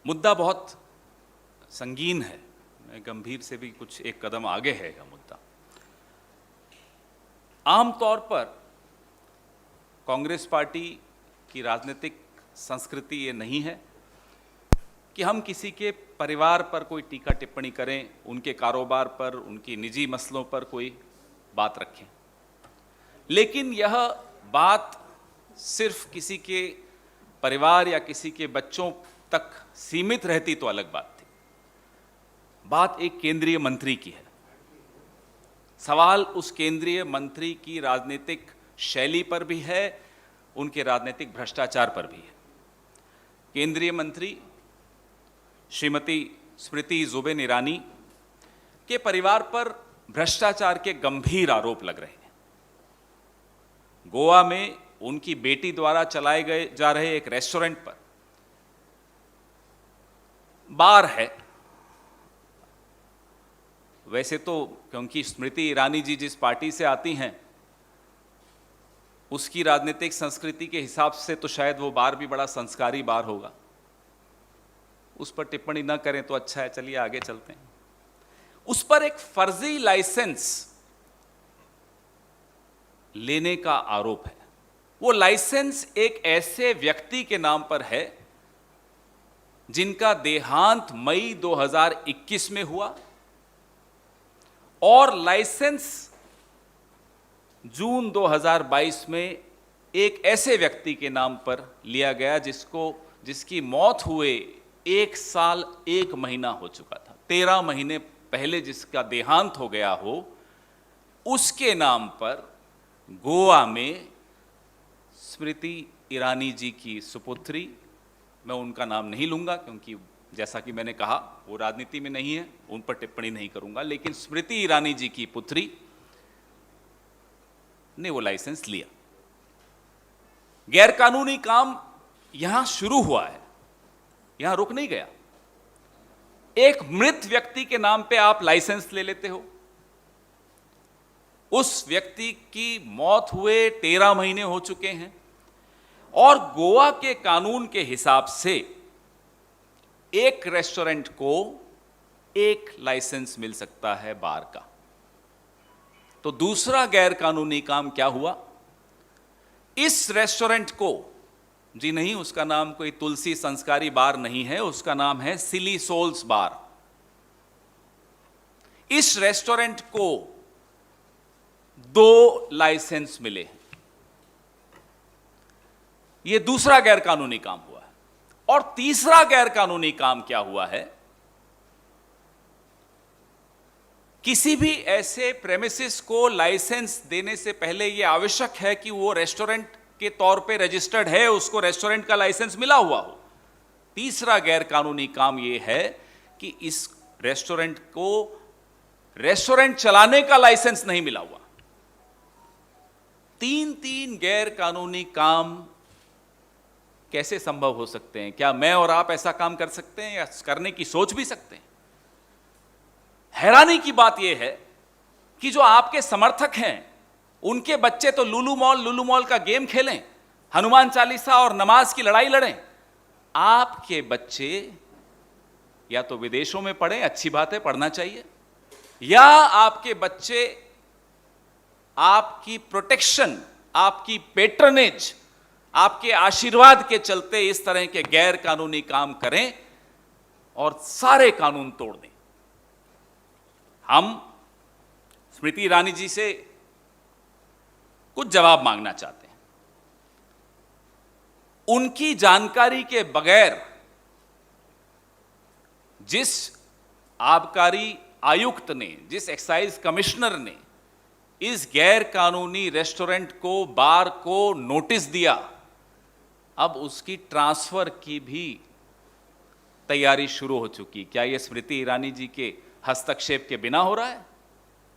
मुद्दा बहुत संगीन है, गंभीर से भी कुछ एक कदम आगे है यह मुद्दा। आमतौर पर कांग्रेस पार्टी की राजनीतिक संस्कृति ये नहीं है कि हम किसी के परिवार पर कोई टीका टिप्पणी करें, उनके कारोबार पर, उनकी निजी मसलों पर कोई बात रखें। लेकिन यह बात सिर्फ किसी के परिवार या किसी के बच्चों तक सीमित रहती तो अलग बात थी। बात एक केंद्रीय मंत्री की है। सवाल उस केंद्रीय मंत्री की राजनीतिक शैली पर भी है, उनके राजनीतिक भ्रष्टाचार पर भी है। केंद्रीय मंत्री श्रीमती स्मृति जुबिन ईरानी के परिवार पर भ्रष्टाचार के गंभीर आरोप लग रहे हैं। गोवा में उनकी बेटी द्वारा चलाए जा रहे एक रेस्टोरेंट पर बार है। वैसे तो क्योंकि स्मृति ईरानी जी जिस पार्टी से आती हैं उसकी राजनीतिक संस्कृति के हिसाब से तो शायद वो बार भी बड़ा संस्कारी बार होगा, उस पर टिप्पणी न करें तो अच्छा है। चलिए आगे चलते हैं। उस पर एक फर्जी लाइसेंस लेने का आरोप है। वो लाइसेंस एक ऐसे व्यक्ति के नाम पर है जिनका देहांत मई 2021 में हुआ और लाइसेंस जून 2022 में एक ऐसे व्यक्ति के नाम पर लिया गया जिसकी मौत हुए 1 साल 1 महीना हो चुका था। 13 महीने पहले जिसका देहांत हो गया हो, उसके नाम पर गोवा में स्मृति ईरानी जी की सुपुत्री, मैं उनका नाम नहीं लूंगा क्योंकि जैसा कि मैंने कहा वो राजनीति में नहीं है, उन पर टिप्पणी नहीं करूंगा, लेकिन स्मृति ईरानी जी की पुत्री ने वो लाइसेंस लिया। गैरकानूनी काम यहां शुरू हुआ है, यहां रुक नहीं गया। एक मृत व्यक्ति के नाम पे आप लाइसेंस ले लेते हो। उस व्यक्ति की मौत हुए 13 महीने हो चुके हैं और गोवा के कानून के हिसाब से एक रेस्टोरेंट को एक लाइसेंस मिल सकता है बार का। तो दूसरा गैर कानूनी काम क्या हुआ? इस रेस्टोरेंट को, जी नहीं, उसका नाम कोई तुलसी संस्कारी बार नहीं है, उसका नाम है सिली सोल्स बार। इस रेस्टोरेंट को 2 लाइसेंस मिले। यह दूसरा गैरकानूनी काम हुआ है। और तीसरा गैरकानूनी काम क्या हुआ है? किसी भी ऐसे प्रेमिसेस को लाइसेंस देने से पहले यह आवश्यक है कि वो रेस्टोरेंट के तौर पे रजिस्टर्ड है, उसको रेस्टोरेंट का लाइसेंस मिला हुआ हो। तीसरा गैरकानूनी काम यह है कि इस रेस्टोरेंट को रेस्टोरेंट चलाने का लाइसेंस नहीं मिला हुआ। 3 गैरकानूनी काम कैसे संभव हो सकते हैं? क्या मैं और आप ऐसा काम कर सकते हैं या करने की सोच भी सकते हैं? हैरानी की बात यह है कि जो आपके समर्थक हैं उनके बच्चे तो लुलु मॉल का गेम खेलें, हनुमान चालीसा और नमाज की लड़ाई लड़ें। आपके बच्चे या तो विदेशों में पढ़ें, अच्छी बात है, पढ़ना चाहिए, या आपके बच्चे आपकी प्रोटेक्शन, आपकी पेट्रनेज, आपके आशीर्वाद के चलते इस तरह के गैर कानूनी काम करें और सारे कानून तोड़ दें। हम स्मृति ईरानी जी से कुछ जवाब मांगना चाहते हैं। उनकी जानकारी के बगैर जिस आबकारी आयुक्त ने, जिस एक्साइज कमिश्नर ने इस गैर कानूनी रेस्टोरेंट को, बार को नोटिस दिया, अब उसकी ट्रांसफर की भी तैयारी शुरू हो चुकी। क्या यह स्मृति ईरानी जी के हस्तक्षेप के बिना हो रहा है?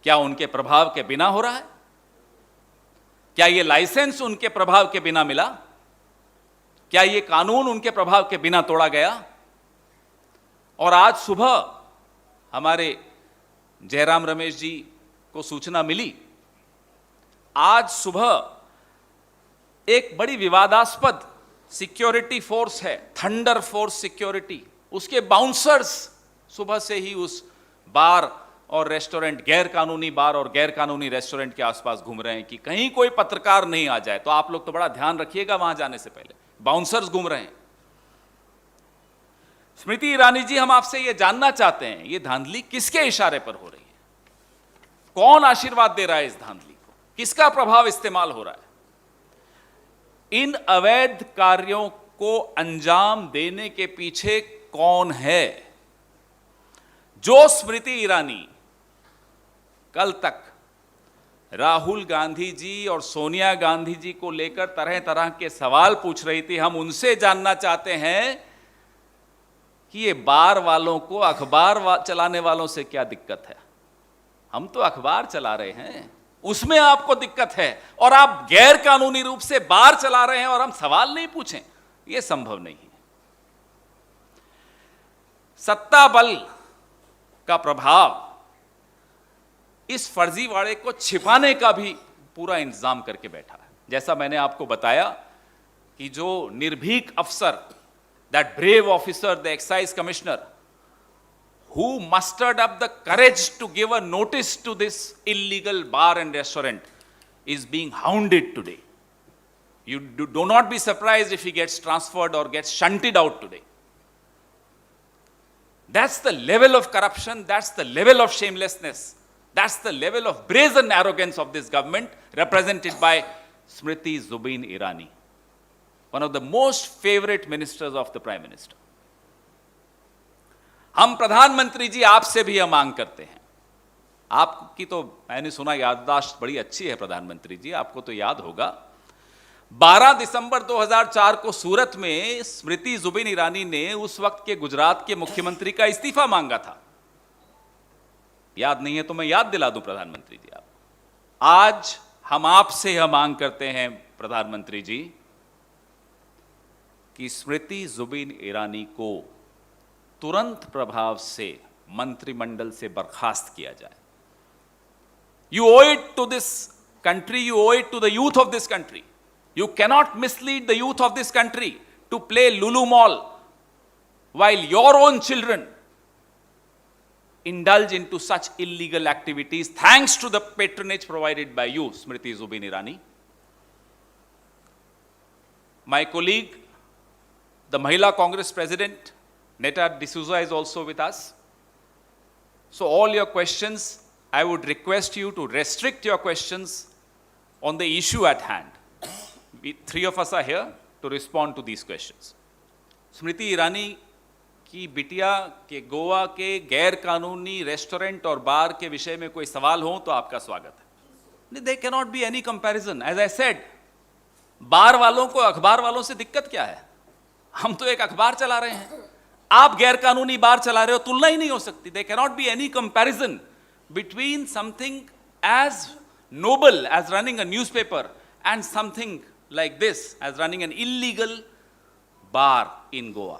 क्या उनके प्रभाव के बिना हो रहा है? क्या यह लाइसेंस उनके प्रभाव के बिना मिला? क्या यह कानून उनके प्रभाव के बिना तोड़ा गया? और आज सुबह हमारे जयराम रमेश जी को सूचना मिली, आज सुबह एक बड़ी विवादास्पद सिक्योरिटी फोर्स है, थंडर फोर्स सिक्योरिटी, उसके बाउंसर्स सुबह से ही उस बार और रेस्टोरेंट, गैर कानूनी बार और गैर कानूनी रेस्टोरेंट के आसपास घूम रहे हैं कि कहीं कोई पत्रकार नहीं आ जाए। तो आप लोग तो बड़ा ध्यान रखिएगा वहां जाने से पहले, बाउंसर्स घूम रहे हैं। स्मृति ईरानी जी, हम आपसे यह जानना चाहते हैं, यह धांधली किसके इशारे पर हो रही है? कौन आशीर्वाद दे रहा है इस धांधली को? किसका प्रभाव इस्तेमाल हो रहा है? इन अवैध कार्यों को अंजाम देने के पीछे कौन है? जो स्मृति ईरानी कल तक राहुल गांधी जी और सोनिया गांधी जी को लेकर तरह तरह के सवाल पूछ रही थी, हम उनसे जानना चाहते हैं कि ये बार वालों को अखबार चलाने वालों से क्या दिक्कत है? हम तो अखबार चला रहे हैं, उसमें आपको दिक्कत है, और आप गैर कानूनी रूप से बार चला रहे हैं और हम सवाल नहीं पूछें, यह संभव नहीं है। सत्ता बल का प्रभाव इस फर्जीवाड़े को छिपाने का भी पूरा इंतजाम करके बैठा है। जैसा मैंने आपको बताया कि जो निर्भीक अफसर, that brave officer, the excise commissioner, who mustered up the courage to give a notice to this illegal bar and restaurant, is being hounded today. You do not be surprised if he gets transferred or gets shunted out today. That's the level of corruption, that's the level of shamelessness, that's the level of brazen arrogance of this government, represented by Smriti Zubin Irani, one of the most favorite ministers of the Prime Minister. हम प्रधानमंत्री जी आपसे भी यह मांग करते हैं। आपकी तो मैंने सुना याददाश्त बड़ी अच्छी है प्रधानमंत्री जी, आपको तो याद होगा 12 दिसंबर 2004 को सूरत में स्मृति जुबिन ईरानी ने उस वक्त के गुजरात के मुख्यमंत्री का इस्तीफा मांगा था। याद नहीं है तो मैं याद दिला दूं प्रधानमंत्री जी आप। आज हम आपसे यह मांग करते हैं प्रधानमंत्री जी कि स्मृति जुबिन ईरानी को तुरंत प्रभाव से मंत्रिमंडल से बर्खास्त किया जाए। You owe it to this country, you owe it to the youth of this country. You cannot mislead the youth of this country to play Lulu Mall while your own children indulge into such illegal activities thanks to the patronage provided by you, Smriti Zubin Irani. My colleague, the Mahila Congress President, Neta D'Souza, is also with us. So all your questions, I would request you to restrict your questions on the issue at hand. We, three of us are here to respond to these questions. Smriti Irani की बिटिया के गोवा के गैर कानूनी restaurant और बार के विषय में कोई सवाल हो तो आपका स्वागत है। There cannot be any comparison. As I said, बार वालों को अखबार वालों से दिक्कत क्या है? हम तो एक अखबार चला रहे हैं, आप गैर कानूनी बार चला रहे हो, तुलना ही नहीं हो सकती। There cannot be any comparison between something as noble as running a newspaper and something like this as running an illegal bar in Goa.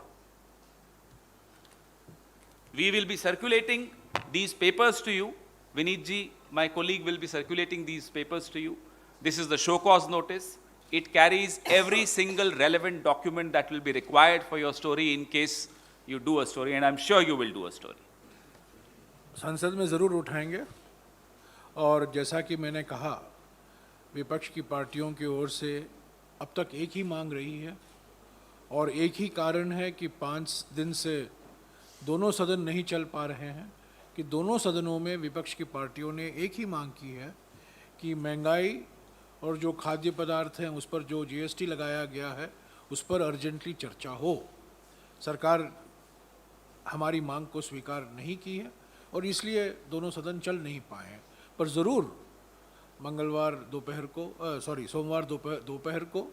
We will be circulating these papers to you. Vineet ji, my colleague, will be circulating these papers to you. This is the show cause notice. It carries every single relevant document that will be required for your story in case you do a story, and I'm sure you will do a story. संसद में ज़रूर उठाएंगे, और जैसा कि मैंने कहा, विपक्ष की पार्टियों की ओर से अब तक एक ही मांग रही है, और एक ही कारण है कि 5 दिन से दोनों सदन नहीं चल पा रहे हैं कि दोनों सदनों में विपक्ष की पार्टियों ने एक ही मांग की है कि महंगाई और जो खाद्य पदार्थ हैं उस पर जो जीएसटी लगाया गया है उस पर अर्जेंटली चर्चा हो। सरकार हमारी मांग को स्वीकार नहीं की है और इसलिए दोनों सदन चल नहीं पाए हैं, पर ज़रूर मंगलवार दोपहर को सोमवार दोपहर को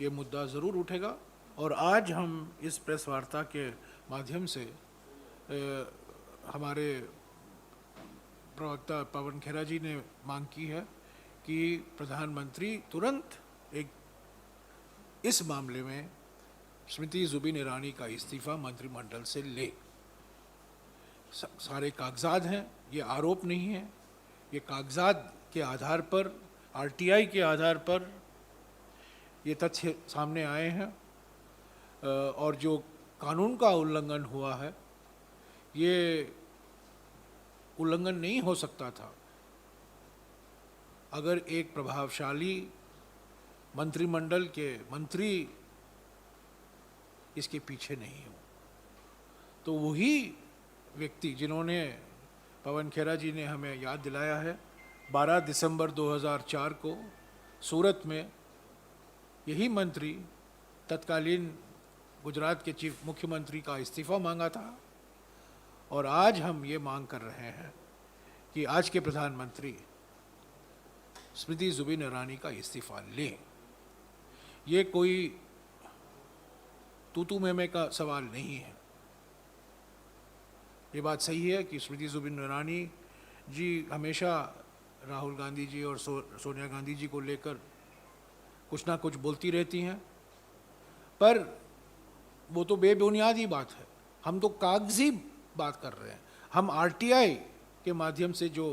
ये मुद्दा ज़रूर उठेगा। और आज हम इस प्रेस वार्ता के माध्यम से हमारे प्रवक्ता पवन खेरा जी ने मांग की है कि प्रधानमंत्री तुरंत इस मामले में स्मृति जुबिन ईरानी का इस्तीफा मंत्रिमंडल से ले। सारे कागजात हैं, ये आरोप नहीं है, ये कागजात के आधार पर, आरटीआई के आधार पर ये तथ्य सामने आए हैं, और जो कानून का उल्लंघन हुआ है। ये उल्लंघन नहीं हो सकता था अगर एक प्रभावशाली मंत्रिमंडल के मंत्री इसके पीछे नहीं हो। तो वही व्यक्ति जिन्होंने, पवन खेरा जी ने हमें याद दिलाया है, 12 दिसंबर 2004 को सूरत में यही मंत्री तत्कालीन गुजरात के चीफ मुख्यमंत्री का इस्तीफा मांगा था। और आज हम ये मांग कर रहे हैं कि आज के प्रधानमंत्री स्मृति जुबिन ईरानी का इस्तीफा लें। ये कोई तूतू मैमे का सवाल नहीं है। ये बात सही है कि स्मृति जुबिन ईरानी जी हमेशा राहुल गांधी जी और सोनिया गांधी जी को लेकर कुछ ना कुछ बोलती रहती हैं, पर वो तो बेबुनियाद ही बात है। हम तो कागजी बात कर रहे हैं। हम आरटीआई के माध्यम से जो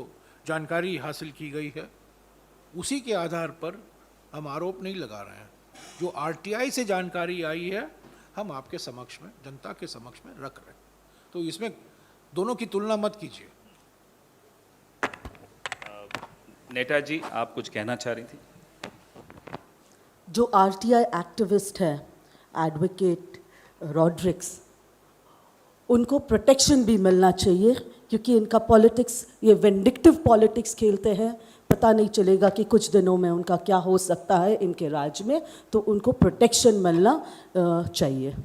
जानकारी हासिल की गई है उसी के आधार पर हम आरोप नहीं लगा रहे हैं। जो आरटीआई से जानकारी आई है हम आपके समक्ष में, जनता के समक्ष में रख रहे हैं। तो इसमें दोनों की तुलना मत कीजिए। नेता जी, आप कुछ कहना चाह रही थी? जो आरटीआई एक्टिविस्ट है एडवोकेट रॉड्रिक्स, उनको प्रोटेक्शन भी मिलना चाहिए, क्योंकि इनका पॉलिटिक्स, ये विंडिक्टिव पॉलिटिक्स खेलते हैं। पता नहीं चलेगा कि कुछ दिनों में उनका क्या हो सकता है इनके राज्य में, तो उनको प्रोटेक्शन मिलना चाहिए।